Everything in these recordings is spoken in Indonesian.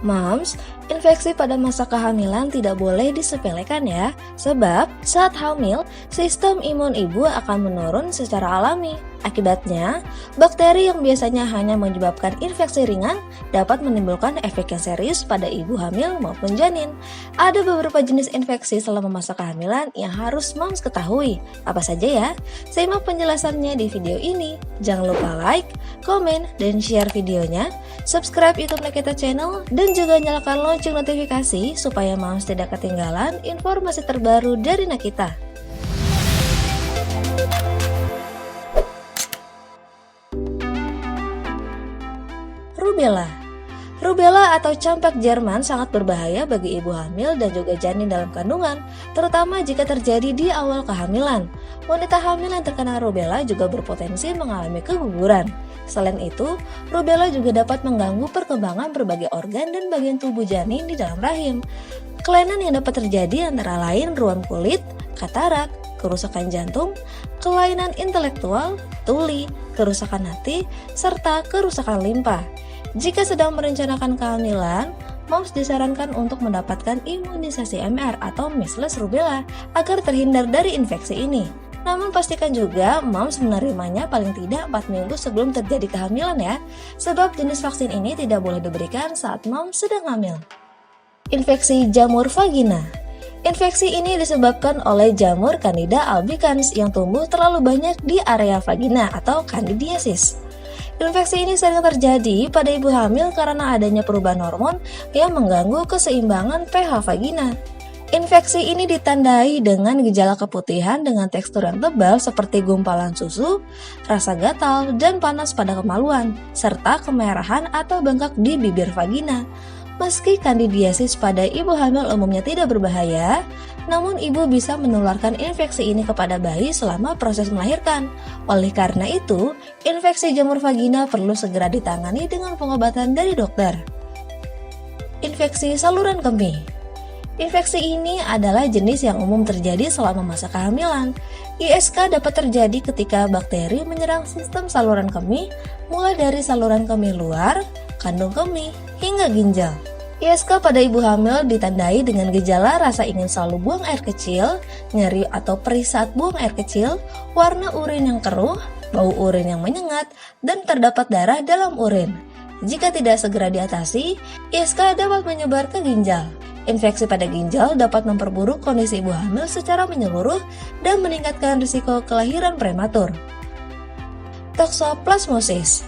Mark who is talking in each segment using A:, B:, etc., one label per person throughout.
A: Moms, infeksi pada masa kehamilan tidak boleh disepelekan ya, sebab saat hamil, sistem imun ibu akan menurun secara alami. Akibatnya, bakteri yang biasanya hanya menyebabkan infeksi ringan dapat menimbulkan efek yang serius pada ibu hamil maupun janin. Ada beberapa jenis infeksi selama masa kehamilan yang harus moms ketahui. Apa saja ya? Simak penjelasannya di video ini. Jangan lupa like, komen, dan share videonya. Subscribe YouTube Nakita Channel dan juga nyalakan lonceng notifikasi supaya moms tidak ketinggalan informasi terbaru dari Nakita. Rubella atau campak Jerman sangat berbahaya bagi ibu hamil dan juga janin dalam kandungan, terutama jika terjadi di awal kehamilan. Wanita hamil yang terkena rubella juga berpotensi mengalami keguguran. Selain itu, rubella juga dapat mengganggu perkembangan berbagai organ dan bagian tubuh janin di dalam rahim. Kelainan yang dapat terjadi antara lain ruam kulit, katarak, kerusakan jantung, kelainan intelektual, tuli, kerusakan hati, serta kerusakan limpa. Jika sedang merencanakan kehamilan, moms disarankan untuk mendapatkan imunisasi MR atau measles rubella agar terhindar dari infeksi ini. Namun pastikan juga moms menerimanya paling tidak 4 minggu sebelum terjadi kehamilan ya, sebab jenis vaksin ini tidak boleh diberikan saat moms sedang hamil. Infeksi jamur vagina. Infeksi ini disebabkan oleh jamur Candida albicans yang tumbuh terlalu banyak di area vagina atau candidiasis. Infeksi ini sering terjadi pada ibu hamil karena adanya perubahan hormon yang mengganggu keseimbangan pH vagina. Infeksi ini ditandai dengan gejala keputihan dengan tekstur yang tebal seperti gumpalan susu, rasa gatal, dan panas pada kemaluan, serta kemerahan atau bengkak di bibir vagina. Meski kandidiasis pada ibu hamil umumnya tidak berbahaya, namun ibu bisa menularkan infeksi ini kepada bayi selama proses melahirkan. Oleh karena itu, infeksi jamur vagina perlu segera ditangani dengan pengobatan dari dokter. Infeksi saluran kemih. Infeksi ini adalah jenis yang umum terjadi selama masa kehamilan. ISK dapat terjadi ketika bakteri menyerang sistem saluran kemih, mulai dari saluran kemih luar, kandung kemih, hingga ginjal. ISK pada ibu hamil ditandai dengan gejala rasa ingin selalu buang air kecil, nyeri atau perih saat buang air kecil, warna urin yang keruh, bau urin yang menyengat, dan terdapat darah dalam urin. Jika tidak segera diatasi, ISK dapat menyebar ke ginjal. Infeksi pada ginjal dapat memperburuk kondisi ibu hamil secara menyeluruh dan meningkatkan risiko kelahiran prematur. Toxoplasmosis.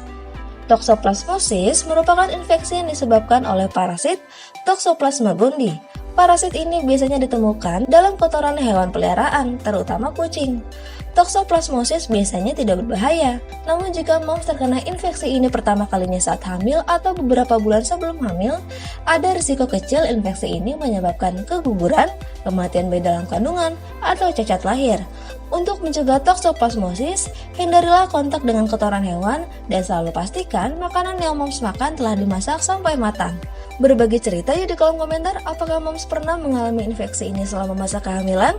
A: Toxoplasmosis merupakan infeksi yang disebabkan oleh parasit Toxoplasma gondii. Parasit ini biasanya ditemukan dalam kotoran hewan peliharaan, terutama kucing. Toxoplasmosis biasanya tidak berbahaya, namun jika moms terkena infeksi ini pertama kalinya saat hamil atau beberapa bulan sebelum hamil, ada risiko kecil infeksi ini menyebabkan keguguran, kematian bayi dalam kandungan, atau cacat lahir. Untuk mencegah toxoplasmosis, hindarilah kontak dengan kotoran hewan dan selalu pastikan makanan yang moms makan telah dimasak sampai matang. Berbagi cerita ya di kolom komentar, apakah moms pernah mengalami infeksi ini selama masa kehamilan?